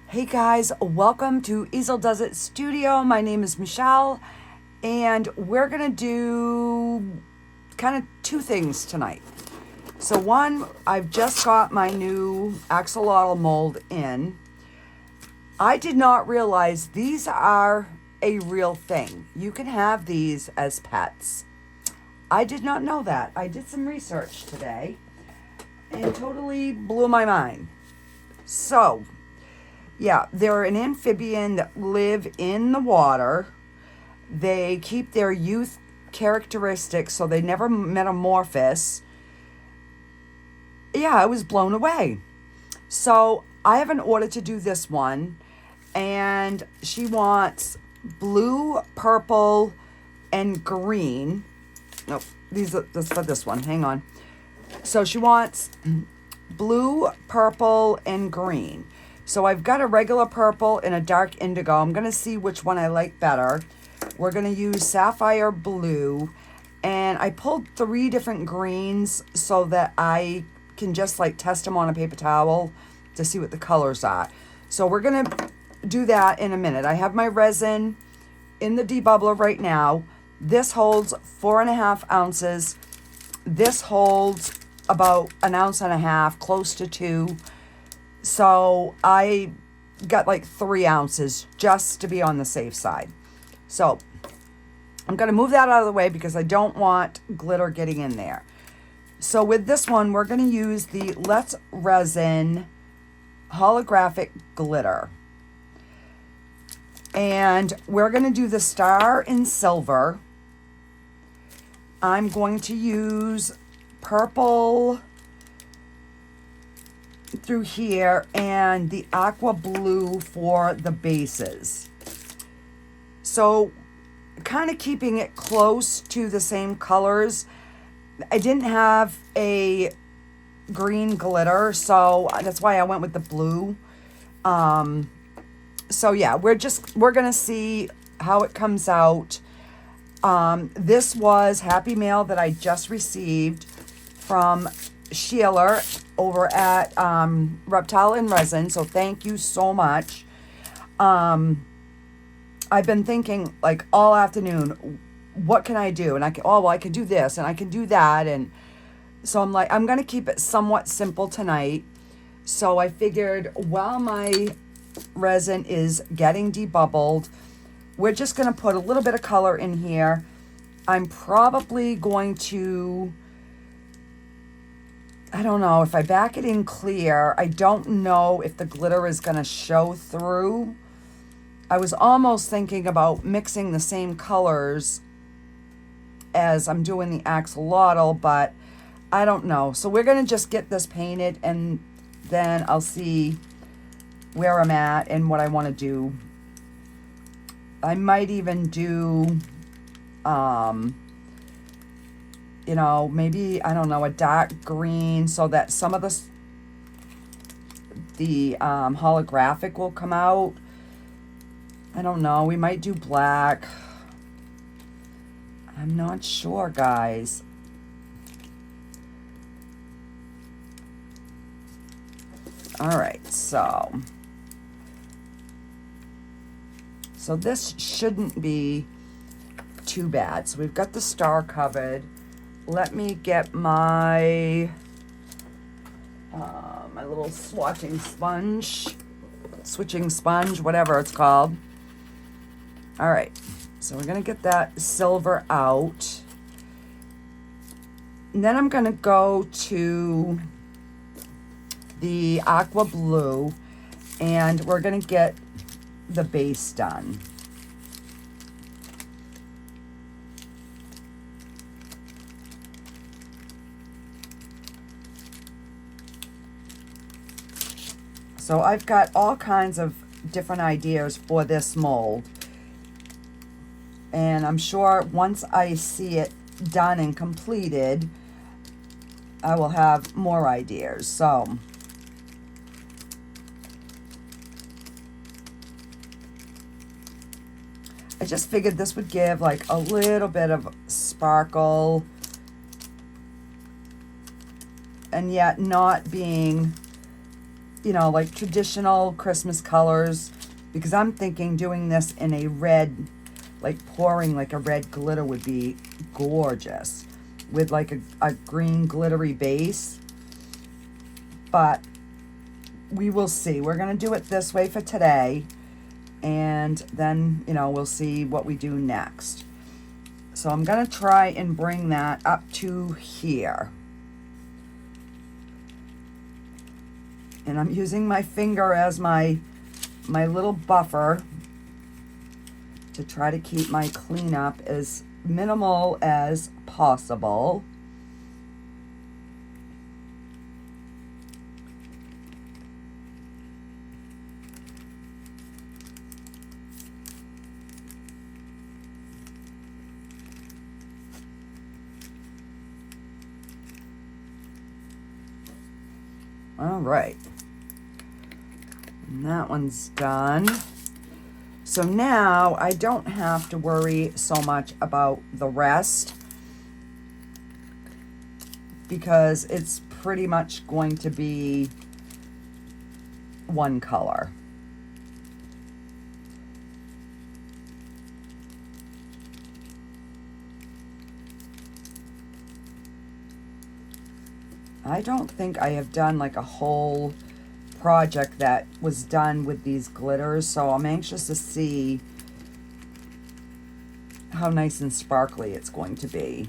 Hey guys, welcome to Easel Does It Studio. My name is Michelle, and we're gonna do kind of two things tonight. So one, I've just got my new axolotl mold in. I did not realize these are a real thing. You can have these as pets. I did not know that. I did some research today and totally blew my mind. So, yeah, they're an amphibian that live in the water. They keep their youth characteristics, so they never metamorphose. Yeah, I was blown away. So I have an order to do this one, and she wants blue, purple, and green. Nope, this for this one. Hang on. So she wants blue, purple, and green. So I've got a regular purple and a dark indigo. I'm going to see which one I like better. We're going to use sapphire blue. And I pulled 3 different greens so that I can just like test them on a paper towel to see what the colors are. So we're going to do that in a minute. I have my resin in the debubbler right now. This holds 4.5 ounces. This holds about 1.5 ounces, close to 2. So I got like 3 ounces just to be on the safe side. So I'm going to move that out of the way because I don't want glitter getting in there. So with this one, we're going to use the Let's Resin holographic glitter. And we're going to do the star in silver. I'm going to use purple through here and the aqua blue for the bases. So kind of keeping it close to the same colors. I didn't have a green glitter, so that's why I went with the blue. So yeah, we're gonna see how it comes out. This was Happy Mail that I just received from Sheila over at Reptile and Resin, so thank you so much. I've been thinking like all afternoon, what can I do? And I can do this and I can do that, and so I'm like, I'm gonna keep it somewhat simple tonight. So I figured while my resin is getting debubbled, we're just gonna put a little bit of color in here. I'm probably going to, I don't know, if I back it in clear, I don't know if the glitter is going to show through. I was almost thinking about mixing the same colors as I'm doing the axolotl, but I don't know. So we're going to just get this painted, and then I'll see where I'm at and what I want to do. I might even do, you know, maybe, I don't know, a dark green so that some of the holographic will come out. I don't know. We might do black. I'm not sure, guys. All right, so this shouldn't be too bad. So we've got the star covered. Let me get my my little switching sponge, whatever it's called. All right, so we're gonna get that silver out. And then I'm gonna go to the aqua blue, and we're gonna get the base done. So I've got all kinds of different ideas for this mold. And I'm sure once I see it done and completed, I will have more ideas. So I just figured this would give like a little bit of sparkle and yet not being you know, like traditional Christmas colors, because I'm thinking doing this in a red, like pouring like a red glitter would be gorgeous with like a green glittery base. But we will see. We're going to do it this way for today. And then, you know, we'll see what we do next. So I'm going to try and bring that up to here. And I'm using my finger as my little buffer to try to keep my cleanup as minimal as possible. All right. And that one's done. So now I don't have to worry so much about the rest because it's pretty much going to be one color. I don't think I have done like a whole project that was done with these glitters, so I'm anxious to see how nice and sparkly it's going to be.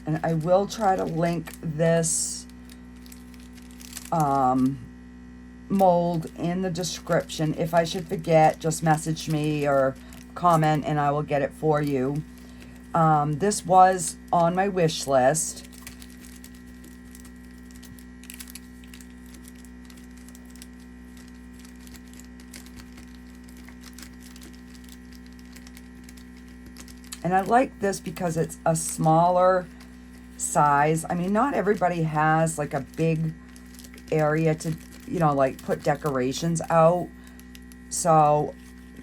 And I will try to link this mold in the description. If I should forget, just message me or comment and I will get it for you. This was on my wish list. And I like this because it's a smaller size. I mean, not everybody has like a big area to, you know, like put decorations out. So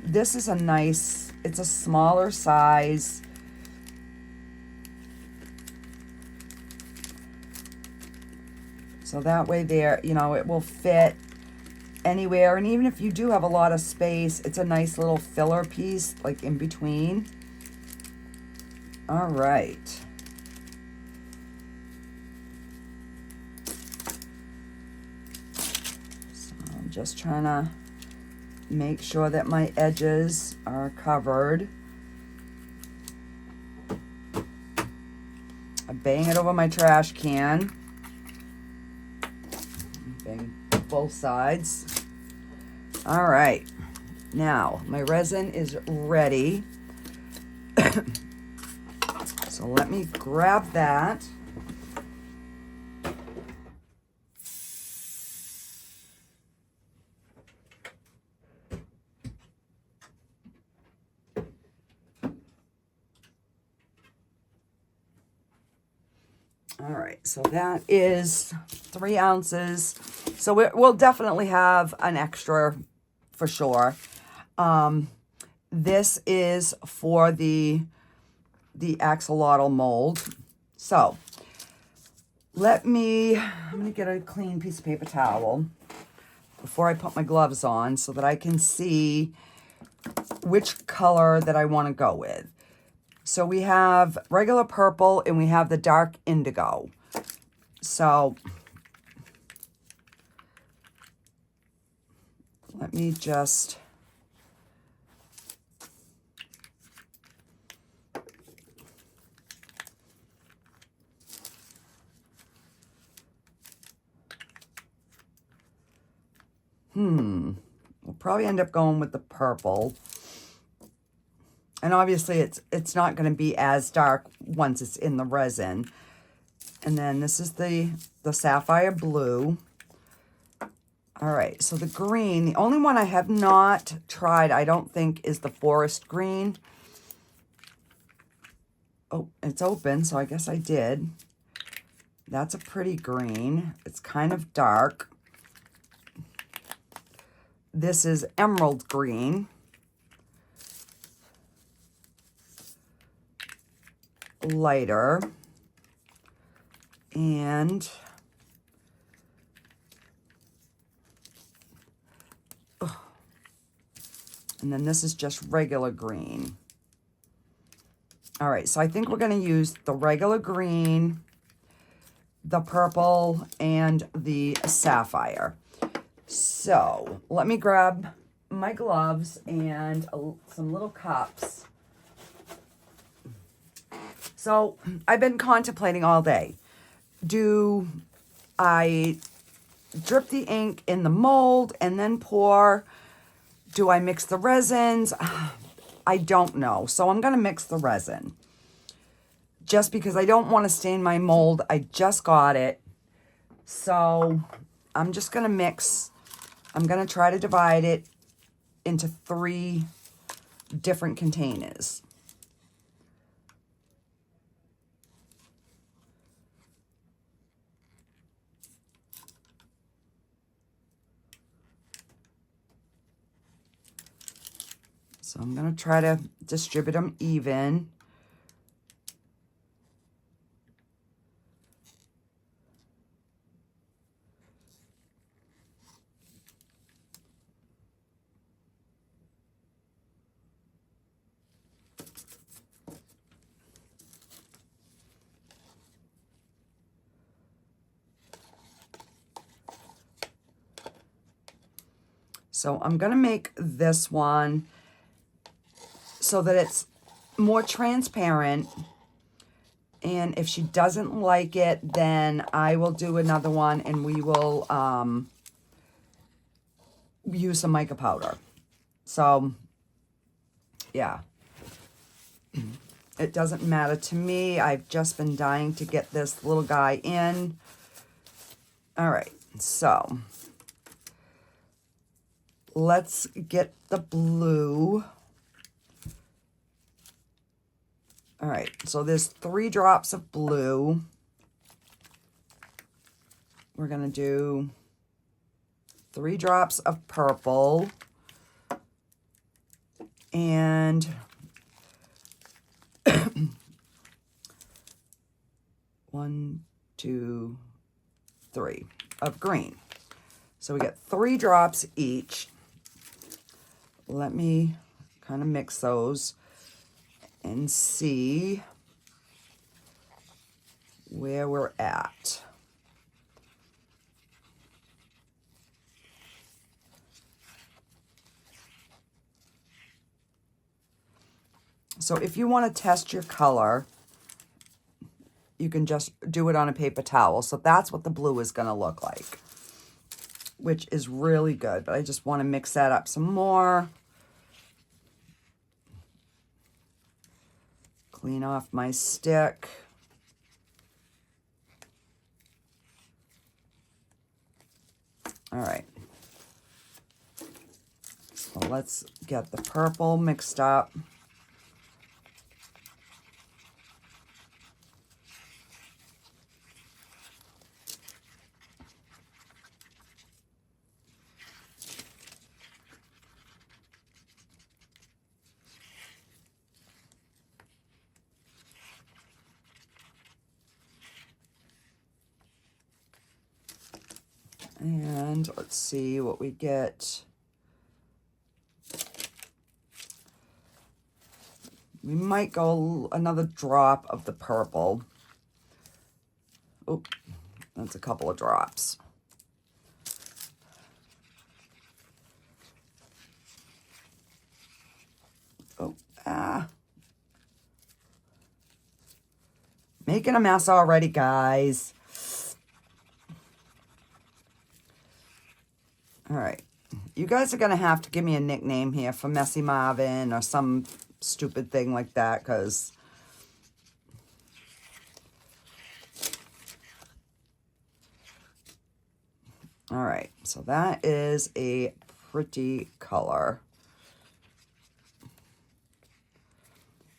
this is a nice, it's a smaller size. So that way there, you know, it will fit anywhere. And even if you do have a lot of space, it's a nice little filler piece like in between. All right. So I'm just trying to make sure that my edges are covered. I bang it over my trash can. Bang both sides. All right. Now, my resin is ready. So let me grab that. All right, so that is 3 ounces. So we'll definitely have an extra for sure. This is for the axolotl mold. So I'm gonna get a clean piece of paper towel before I put my gloves on so that I can see which color that I want to go with. So we have regular purple and we have the dark indigo. So let me just we'll probably end up going with the purple. And obviously it's not going to be as dark once it's in the resin. And then this is the sapphire blue. All right, so the green, the only one I have not tried, I don't think, is the forest green. Oh, it's open, so I guess I did. That's a pretty green. It's kind of dark. This is emerald green. Lighter. And then this is just regular green. All right, so I think we're going to use the regular green, the purple, and the sapphire. So let me grab my gloves and some little cups. So I've been contemplating all day. Do I drip the ink in the mold and then pour? Do I mix the resins? I don't know. So I'm going to mix the resin. Just because I don't want to stain my mold. I just got it. So I'm just going to mix. I'm going to try to divide it into 3 different containers. So I'm going to try to distribute them even. So I'm going to make this one so that it's more transparent. And if she doesn't like it, then I will do another one and we will use some mica powder. So, yeah. It doesn't matter to me. I've just been dying to get this little guy in. All right, so let's get the blue. All right, so there's 3 drops of blue. We're going to do 3 drops of purple. And 1, 2, 3 of green. So we get 3 drops each. Let me kind of mix those and see where we're at. So if you want to test your color, you can just do it on a paper towel. So that's what the blue is going to look like, which is really good. But I just want to mix that up some more. Clean off my stick. All right. So let's get the purple mixed up. And let's see what we get. We might go another drop of the purple. Oh, that's a couple of drops. Oh, making a mess already, guys. All right. You guys are going to have to give me a nickname here for Messy Marvin or some stupid thing like that, because all right, so that is a pretty color.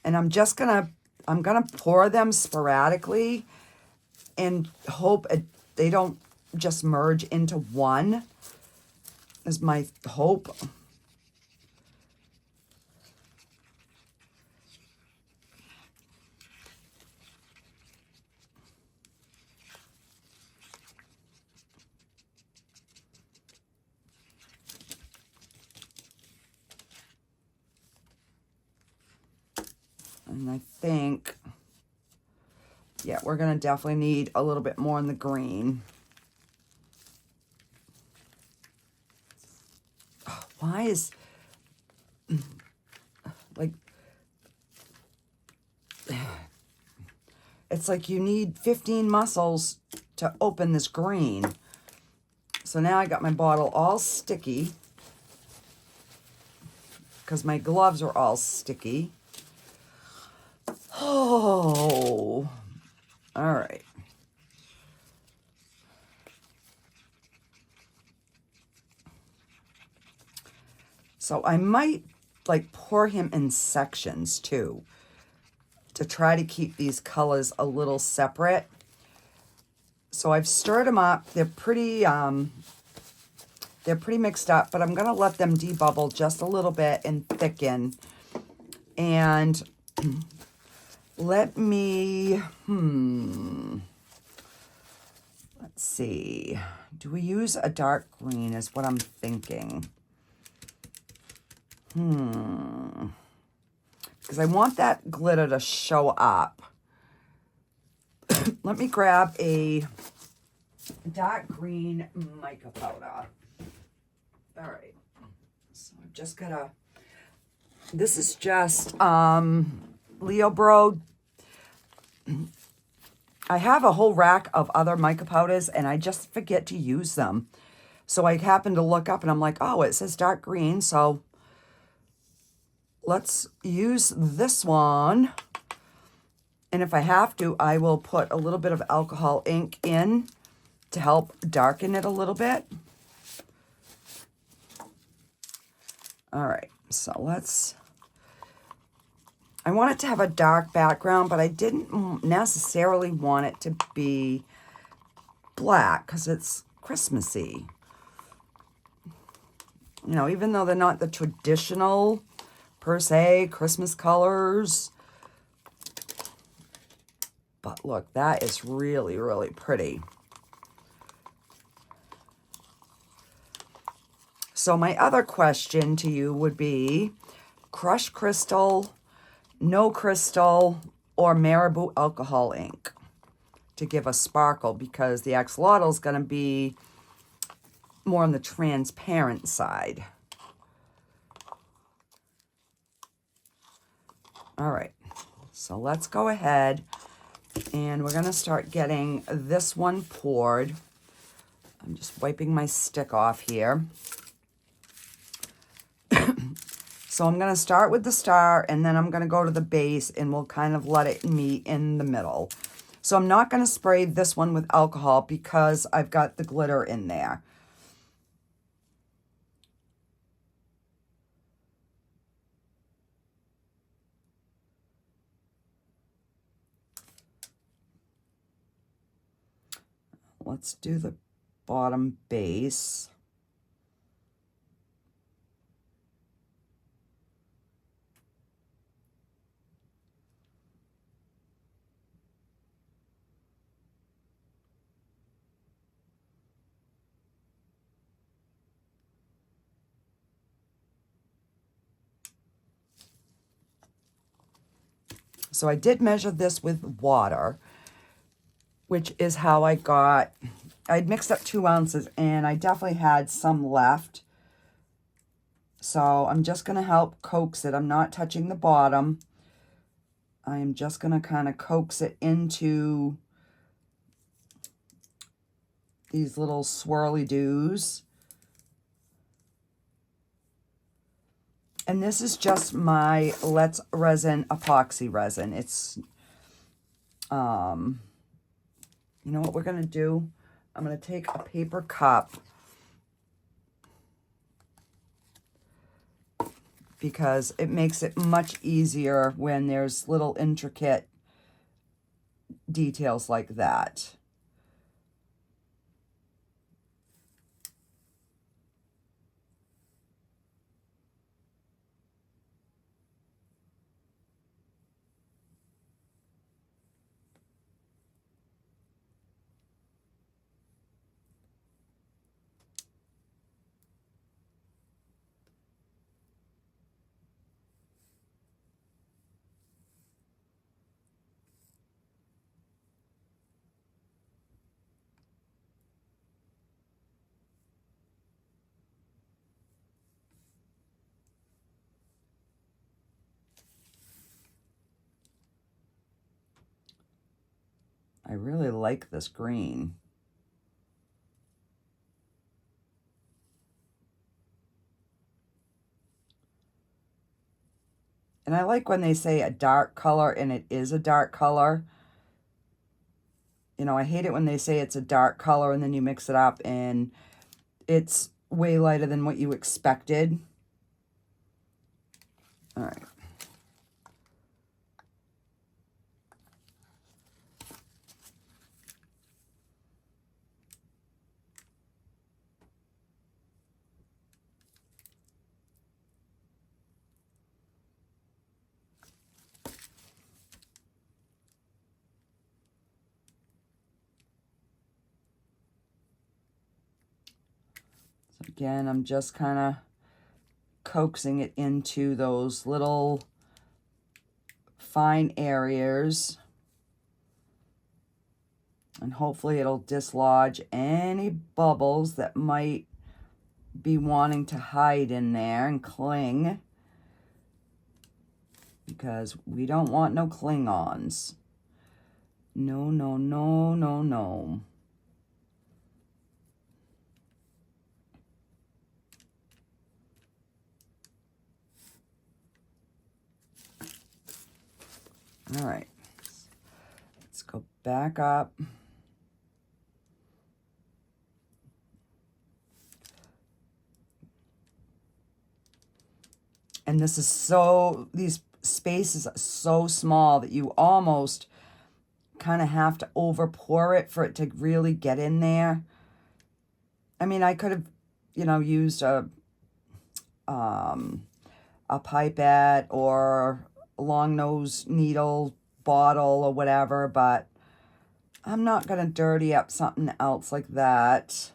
And I'm just going to I'm going to pour them sporadically and hope they don't just merge into one, is my hope. And I think, yeah, we're going to definitely need a little bit more in the green. Oh, why is, like, it's like you need 15 muscles to open this green. So now I got my bottle all sticky because my gloves are all sticky. Oh, all right. So I might like pour him in sections too, to try to keep these colors a little separate. So I've stirred them up. They're pretty mixed up, but I'm gonna let them debubble just a little bit and thicken. And let me, let's see. Do we use a dark green is what I'm thinking. Because I want that glitter to show up. Let me grab a dark green mica powder. All right. So I've just got to, this is just Leo Bro. I have a whole rack of other mica powders and I just forget to use them. So I happened to look up and I'm like, oh, it says dark green. So let's use this one. And if I have to, I will put a little bit of alcohol ink in to help darken it a little bit. All right, so let's, I want it to have a dark background, but I didn't necessarily want it to be black because it's Christmassy. You know, even though they're not the traditional, per se, Christmas colors. But look, that is really, really pretty. So my other question to you would be crushed crystal, no crystal, or Marabou alcohol ink to give a sparkle, because the axolotl is going to be more on the transparent side. All right, so let's go ahead and we're going to start getting this one poured. I'm just wiping my stick off here. So I'm going to start with the star and then I'm going to go to the base and we'll kind of let it meet in the middle. So I'm not going to spray this one with alcohol because I've got the glitter in there. Let's do the bottom base. So I did measure this with water, which is how I got, I'd mixed up 2 ounces and I definitely had some left. So I'm just going to help coax it. I'm not touching the bottom. I am just going to kind of coax it into these little swirly doos. And this is just my Let's Resin epoxy resin. It's, you know what we're going to do? I'm going to take a paper cup because it makes it much easier when there's little intricate details like that. I really like this green. And I like when they say a dark color and it is a dark color. You know, I hate it when they say it's a dark color and then you mix it up and it's way lighter than what you expected. All right. Again, I'm just kind of coaxing it into those little fine areas. And hopefully it'll dislodge any bubbles that might be wanting to hide in there and cling. Because we don't want no Klingons. No, no, no, no, no. All right, let's go back up. And this is so, these spaces are so small that you almost kind of have to over pour it for it to really get in there. I mean, I could have, you know, used a pipette or a long nose needle bottle or whatever, but I'm not going to dirty up something else like that,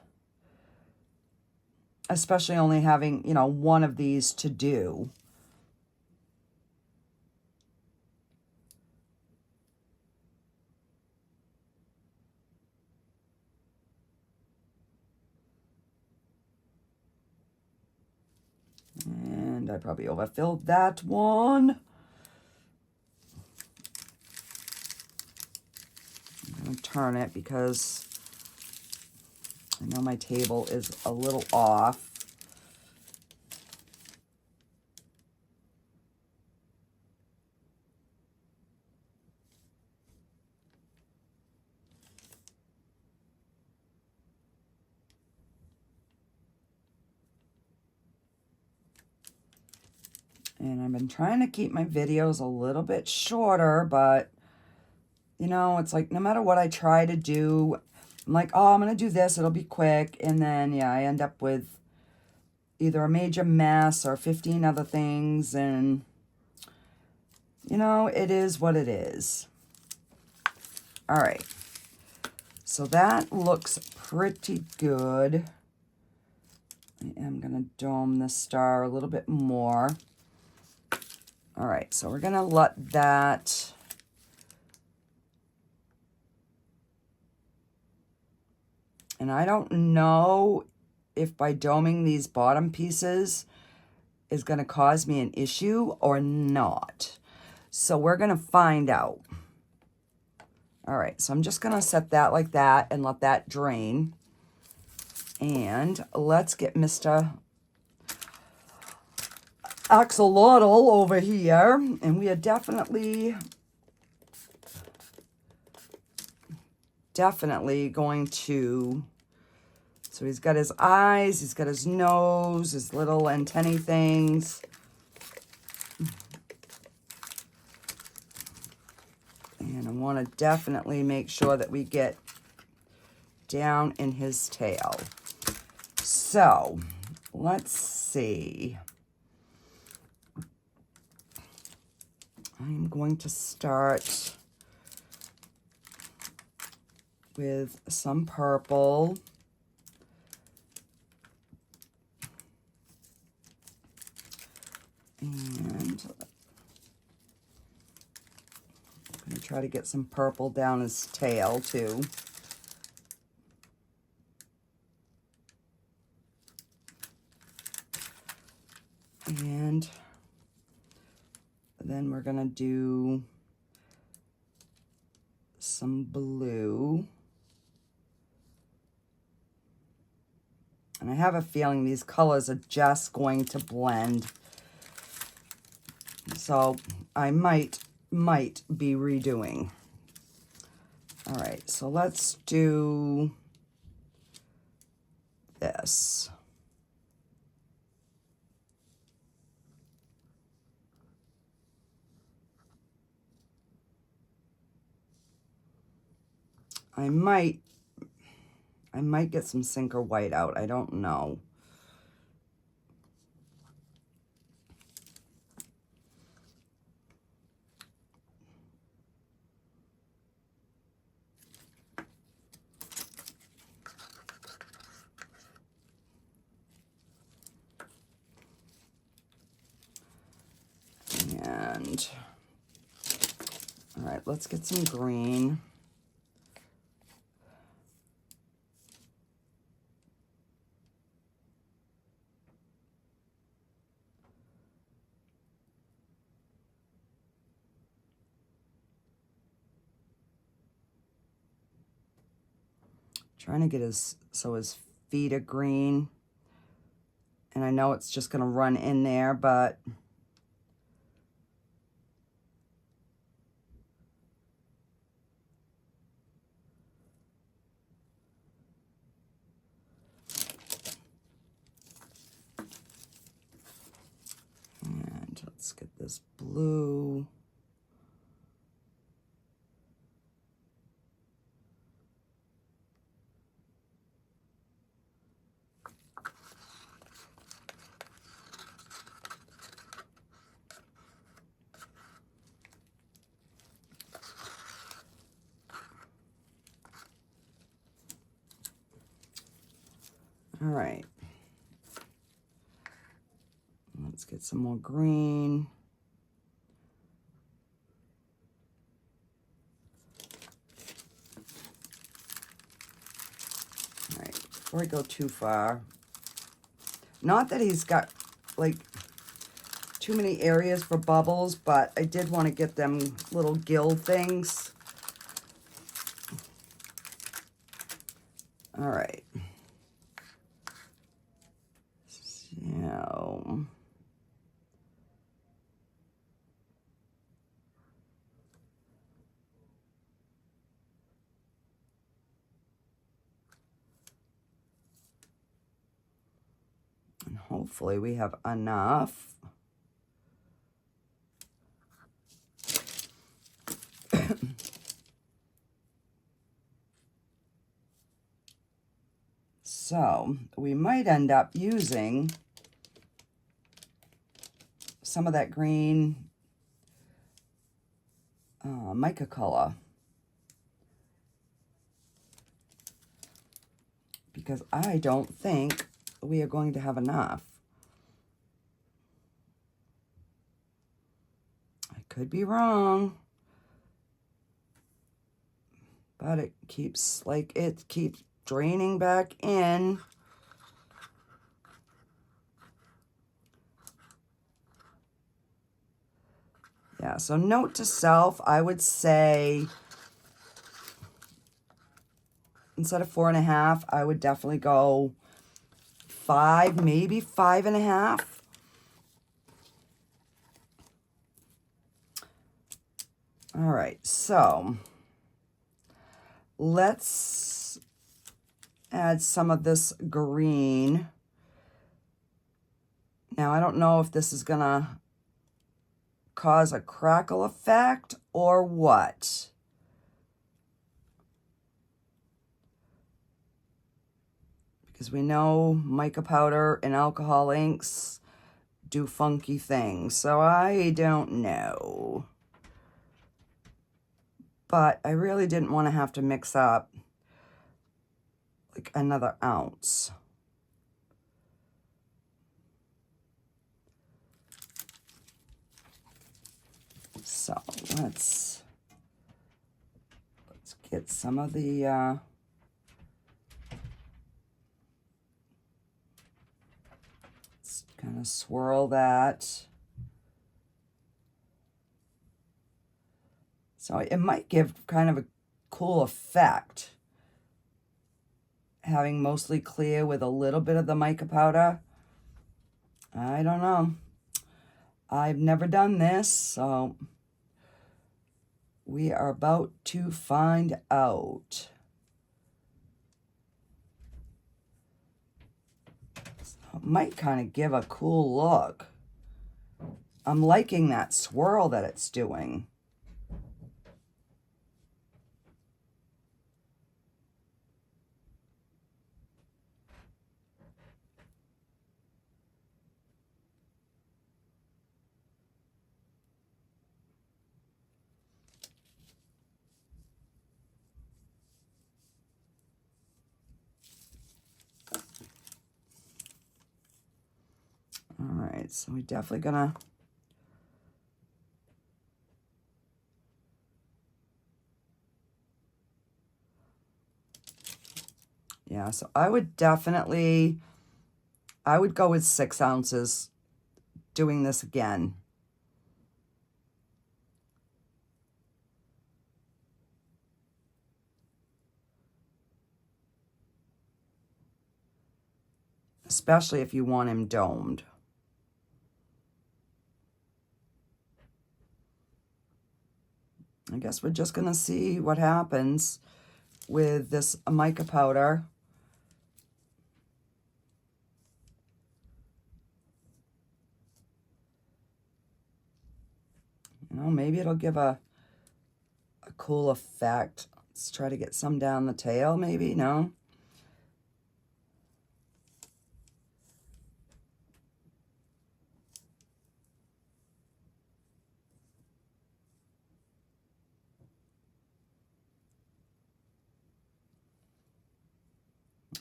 especially only having, you know, one of these to do. And I probably overfilled that one. I'm going to turn it because I know my table is a little off. And I've been trying to keep my videos a little bit shorter, but, you know, it's like no matter what I try to do, I'm like, oh, I'm going to do this, it'll be quick. And then, yeah, I end up with either a major mess or 15 other things. And, you know, it is what it is. All right. So that looks pretty good. I am going to dome the star a little bit more. All right, so we're going to let that and I don't know if by doming these bottom pieces is going to cause me an issue or not. So we're going to find out. All right, so I'm just going to set that like that and let that drain. And let's get Mr. Axolotl over here. And we are definitely going to, so he's got his eyes, he's got his nose, his little antennae things. And I want want to definitely make sure that we get down in his tail. So let's see. I'm going to start with some purple. And I'm going to try to get some purple down his tail too. And then we're going to do some blue. And I have a feeling these colors are just going to blend. So I might be redoing. All right, so let's do this. I might get some sinker white out. I don't know. And all right, let's get some green. Trying to get his feet are green. And I know it's just going to run in there, but and let's get this blue. All right. Let's get some more green. All right, before I go too far, not that he's got like too many areas for bubbles, but I did want to get them little gill things. All right. So and hopefully we have enough. So we might end up using some of that green mica color, because I don't think we are going to have enough. I could be wrong, but it keeps draining back in. Yeah, so note to self, I would say instead of 4.5, I would definitely go 5, maybe 5.5. All right, so let's add some of this green. Now, I don't know if this is gonna cause a crackle effect or what. because we know mica powder and alcohol inks do funky things. So I don't know. But I really didn't want to have to mix up like another ounce. So let's get some of the let's kind of swirl that. So it might give kind of a cool effect, having mostly clear with a little bit of the mica powder. I don't know. I've never done this, so we are about to find out. So it might kind of give a cool look. I'm liking that swirl that it's doing. All right, so we definitely gonna yeah, so I would go with 6 ounces doing this again. Especially if you want him domed. I guess we're just gonna see what happens with this mica powder. You know, maybe it'll give a cool effect. Let's try to get some down the tail, maybe, no?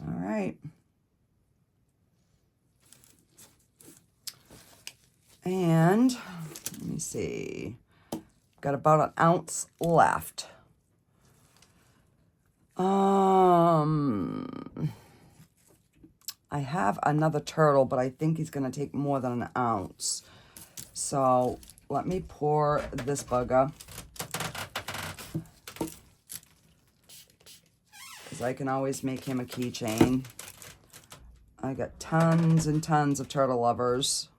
All right. And let me see. Got about an ounce left. I have another turtle, but I think he's going to take more than an ounce. So let me pour this bugger, because I can always make him a keychain. I got tons and tons of turtle lovers.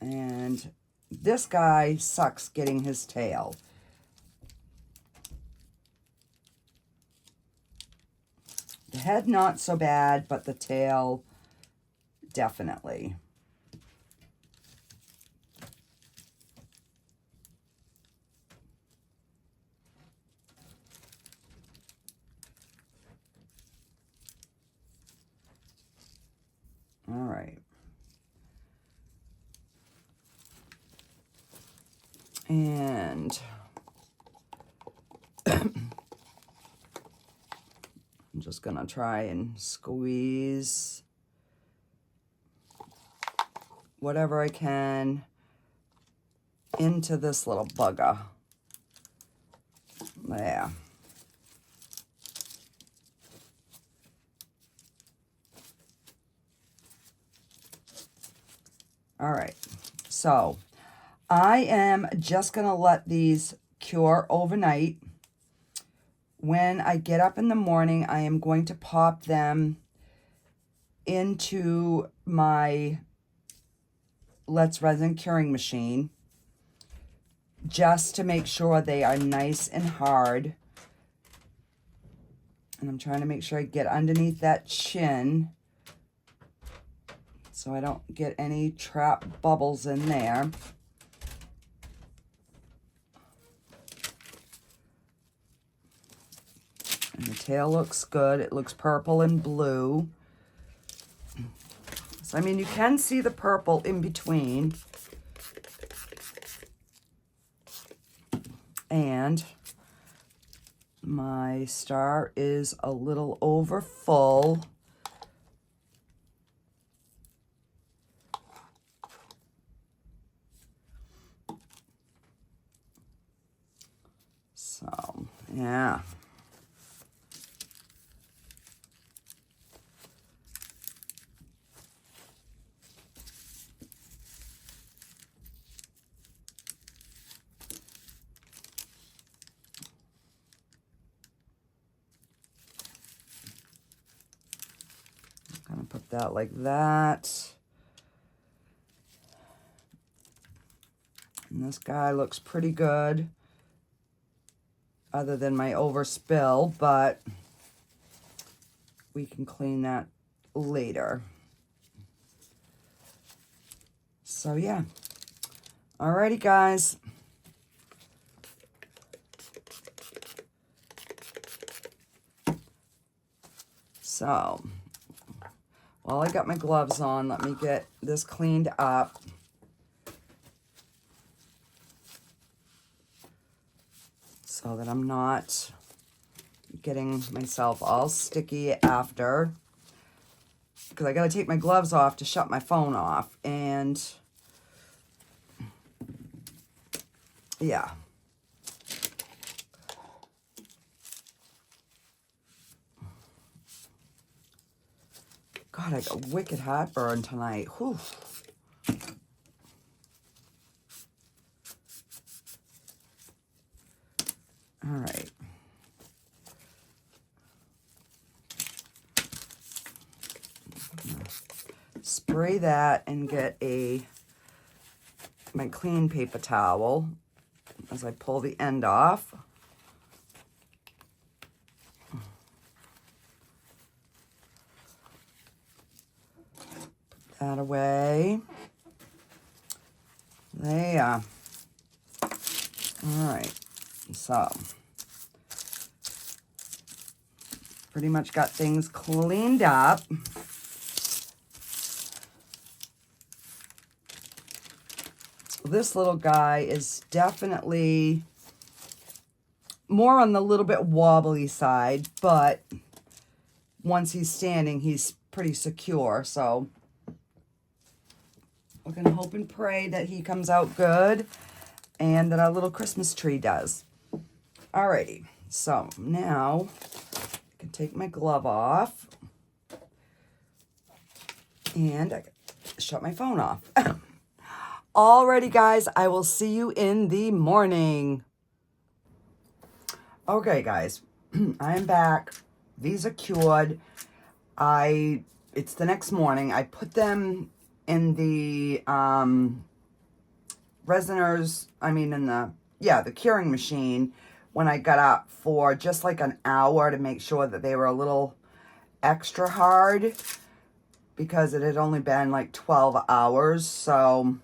And this guy sucks getting his tail. The head not so bad, but the tail definitely. All right. And I'm just gonna try and squeeze whatever I can into this little bugger. There. All right, so I am just going to let these cure overnight. When I get up in the morning, I am going to pop them into my Let's Resin curing machine. just to make sure they are nice and hard. And I'm trying to make sure I get underneath that chin so I don't get any trap bubbles in there. And the tail looks good. It looks purple and blue. So, I mean, you can see the purple in between. And my star is a little over full. So, yeah. I'm gonna put that like that. And this guy looks pretty good, other than my overspill, but we can clean that later. So yeah. Alrighty, guys. So, while I got my gloves on, let me get this cleaned up. So that I'm not getting myself all sticky after. Because I got to take my gloves off to shut my phone off. And yeah. God, I got wicked heartburn tonight. Whew. All right. Spray that and get my clean paper towel as I pull the end off. Put that away. There. All right. So, pretty much got things cleaned up. This little guy is definitely more on the little bit wobbly side, but once he's standing, he's pretty secure. So we're going to hope and pray that he comes out good and that our little Christmas tree does. Alrighty, so now I can take my glove off and I can shut my phone off. Alrighty, guys, I will see you in the morning. Okay, guys, I am back. These are cured. It's the next morning. I put them in the the curing machine when I got up for just like an hour to make sure that they were a little extra hard because it had only been like 12 hours. So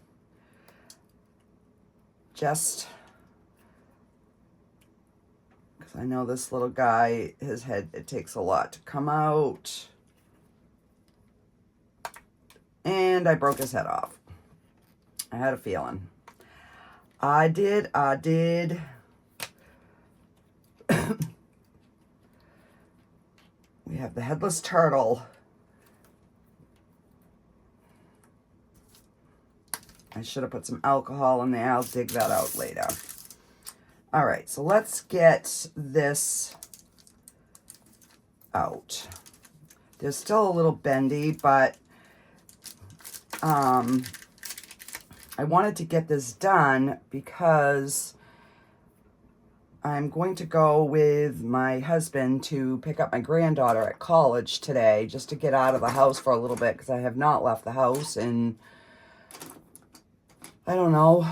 just because I know this little guy, his head, it takes a lot to come out. And I broke his head off. I had a feeling. I did. We have the headless turtle. I should have put some alcohol in there. I'll dig that out later. All right, so let's get this out. They're still a little bendy, but I wanted to get this done because I'm going to go with my husband to pick up my granddaughter at college today, just to get out of the house for a little bit, because I have not left the house in, I don't know,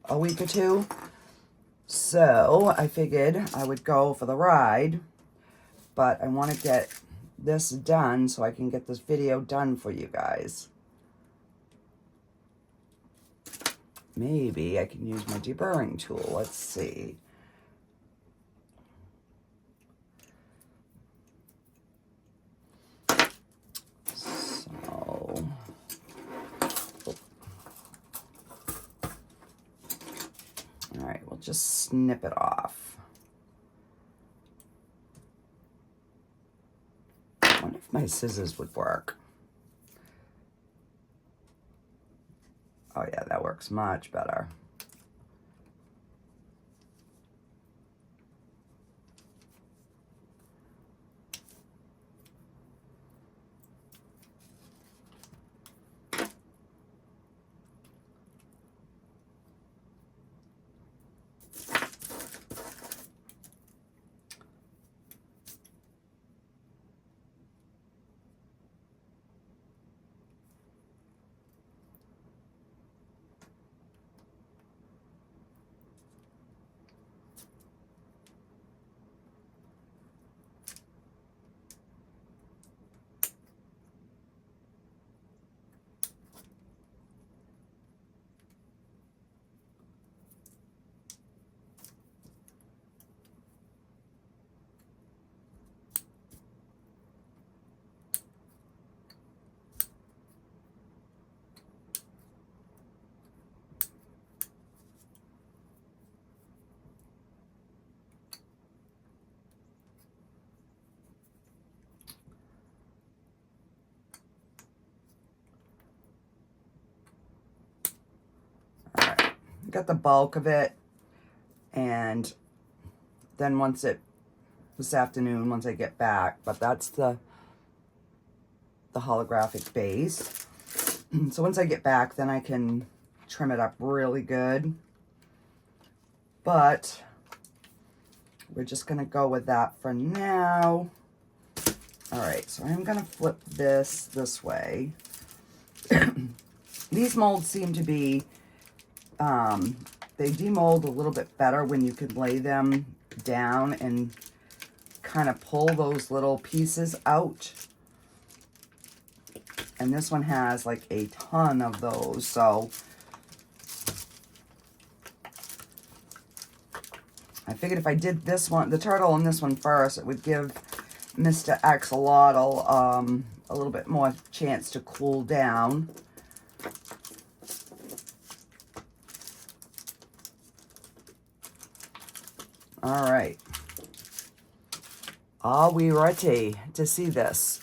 a week or two. So I figured I would go for the ride, but I want to get this done so I can get this video done for you guys. Maybe I can use my deburring tool. Let's see. So, all right, we'll just snip it off. I wonder if my scissors would work. Oh yeah, that works much better. Got the bulk of it, and then this afternoon, once I get back, but that's the holographic base. So once I get back, then I can trim it up really good, but we're just gonna go with that for now. All right, so I'm gonna flip this way. These molds seem to be they demold a little bit better when you can lay them down and kind of pull those little pieces out. And this one has like a ton of those, so I figured if I did this one, the turtle and this one first, it would give Mr. Axolotl a little bit more chance to cool down. All right. Are we ready to see this?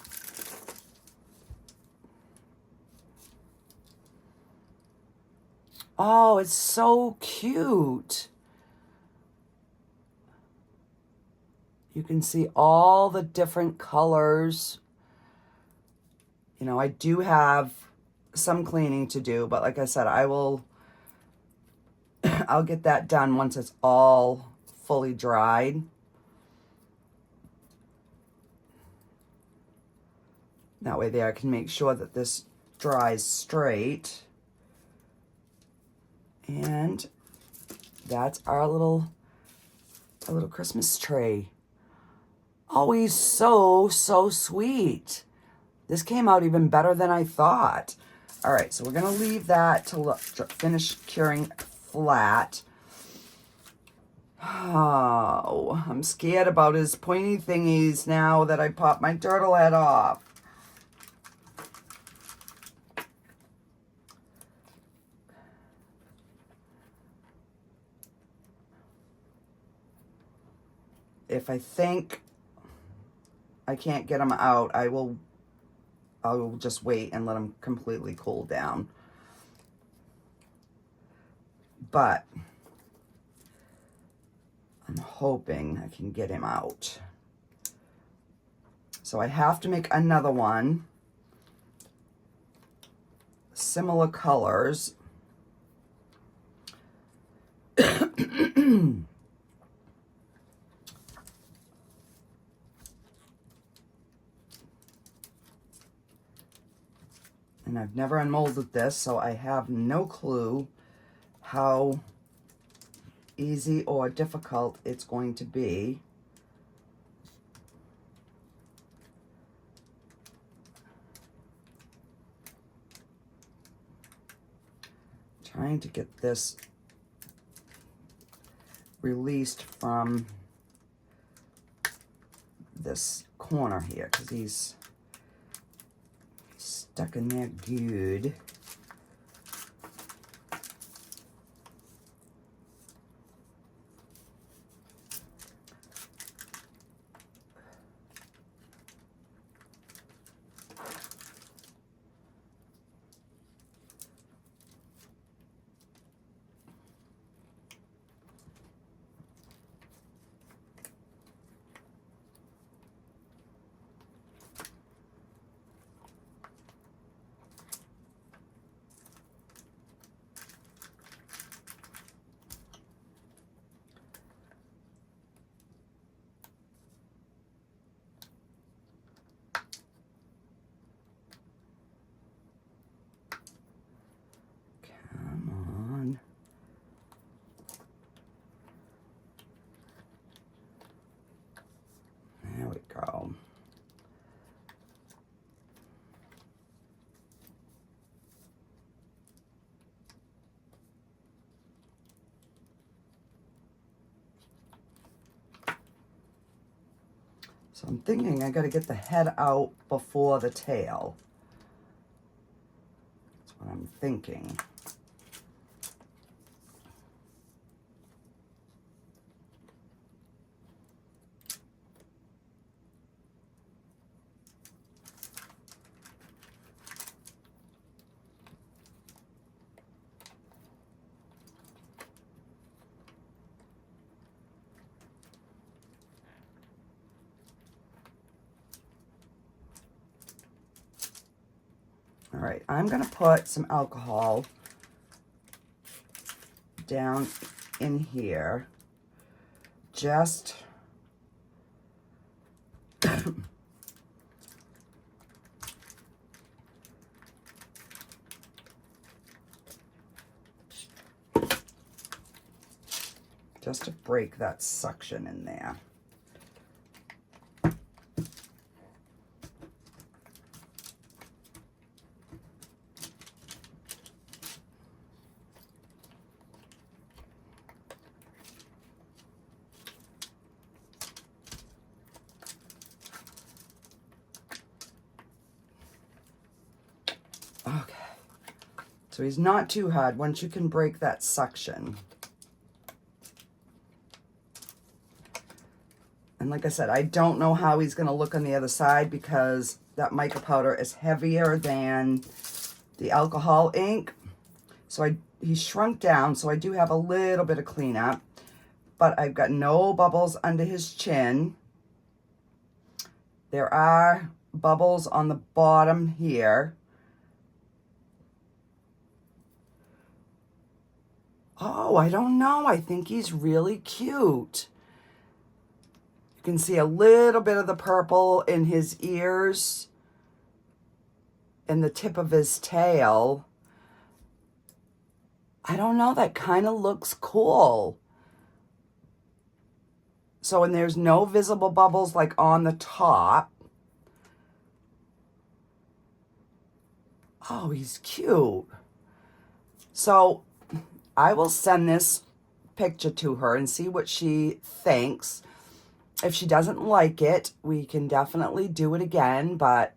Oh, it's so cute. You can see all the different colors. You know, I do have some cleaning to do, but like I said, I'll get that done once it's all fully dried. That way there I can make sure that this dries straight. And that's our little Christmas tree. Oh, he's so sweet. This came out even better than I thought. All right, so we're gonna leave that to finish curing flat. Oh, I'm scared about his pointy thingies now that I popped my turtle head off. If I think I can't get them out, I'll just wait and let them completely cool down. But I'm hoping I can get him out. So I have to make another one. Similar colors. And I've never unmolded this, so I have no clue how easy or difficult it's going to be. Trying to get this released from this corner here because he's stuck in there good. There we go. So I'm thinking I got to get the head out before the tail. That's what I'm thinking. All right, I'm gonna put some alcohol down in here, just just to break that suction in there. Okay, so he's not too hard once you can break that suction. And like I said, I don't know how he's going to look on the other side because that mica powder is heavier than the alcohol ink. So he shrunk down, so I do have a little bit of cleanup. But I've got no bubbles under his chin. There are bubbles on the bottom here. Oh, I don't know. I think he's really cute. You can see a little bit of the purple in his ears and the tip of his tail. I don't know. That kind of looks cool. So, and there's no visible bubbles like on the top. Oh, he's cute. So I will send this picture to her and see what she thinks. If she doesn't like it, we can definitely do it again, but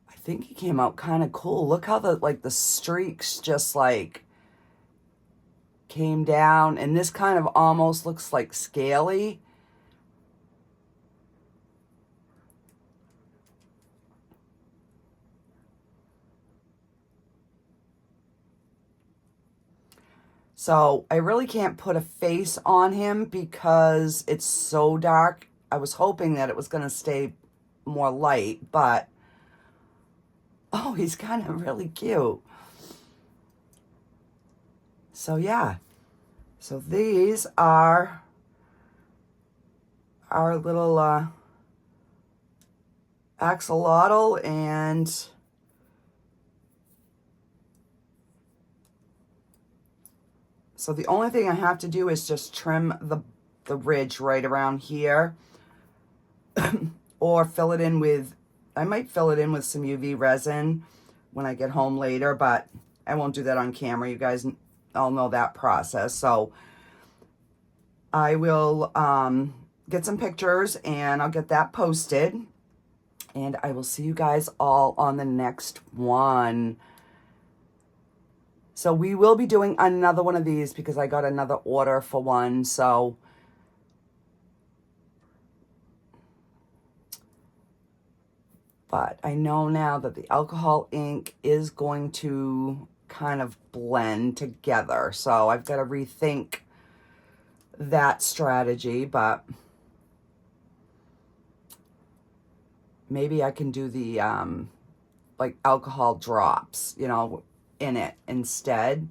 I think he came out kind of cool. Look how the streaks just like came down, and this kind of almost looks like scaly. So I really can't put a face on him because it's so dark. I was hoping that it was going to stay more light, but oh, he's kind of really cute. So yeah, so these are our little axolotl and So the only thing I have to do is just trim the ridge right around here. Or fill it in with, I might fill it in with some UV resin when I get home later, but I won't do that on camera. You guys all know that process. So I will get some pictures and I'll get that posted. And I will see you guys all on the next one. So we will be doing another one of these because I got another order for one. So but I know now that the alcohol ink is going to kind of blend together. So I've got to rethink that strategy, but maybe I can do the like alcohol drops, you know, in it instead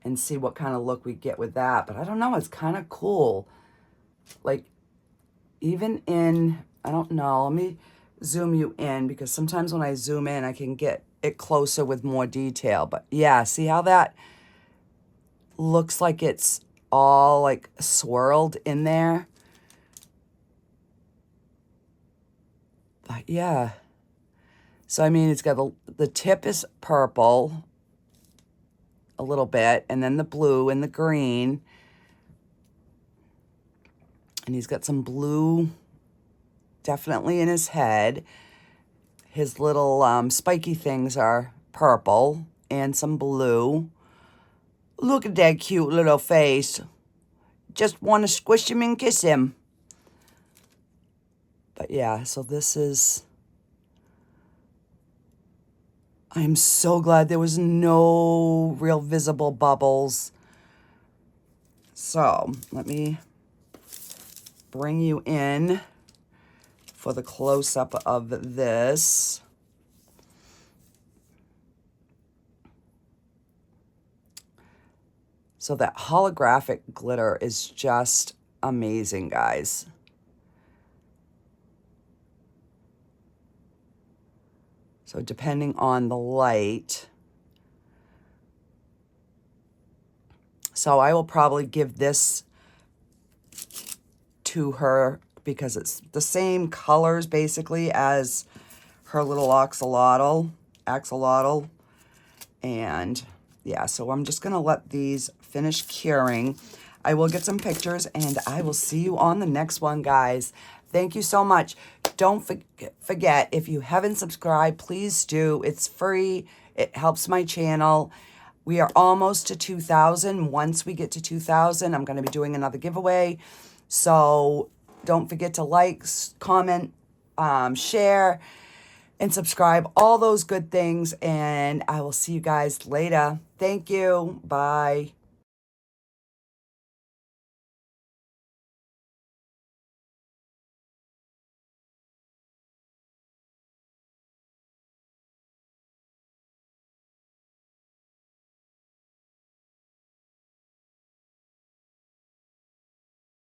and see what kind of look we get with that. But I don't know, it's kind of cool. Like even in, I don't know, let me zoom you in because sometimes when I zoom in I can get it closer with more detail. But yeah, see how that looks like it's all like swirled in there? But yeah, so I mean it's got the tip is purple a little bit, and then the blue and the green, and he's got some blue definitely in his head. His little spiky things are purple and some blue. Look at that cute little face. Just want to squish him and kiss him. But yeah, so this is... I'm so glad there was no real visible bubbles. So let me bring you in for the close-up of this. So that holographic glitter is just amazing, guys. So depending on the light. So I will probably give this to her because it's the same colors basically as her little axolotl. And yeah, so I'm just gonna let these finish curing. I will get some pictures and I will see you on the next one, guys. Thank you so much. Don't forget, if you haven't subscribed, please do. It's free. It helps my channel. We are almost to 2,000. Once we get to 2,000, I'm going to be doing another giveaway. So don't forget to like, comment, share, and subscribe. All those good things. And I will see you guys later. Thank you. Bye.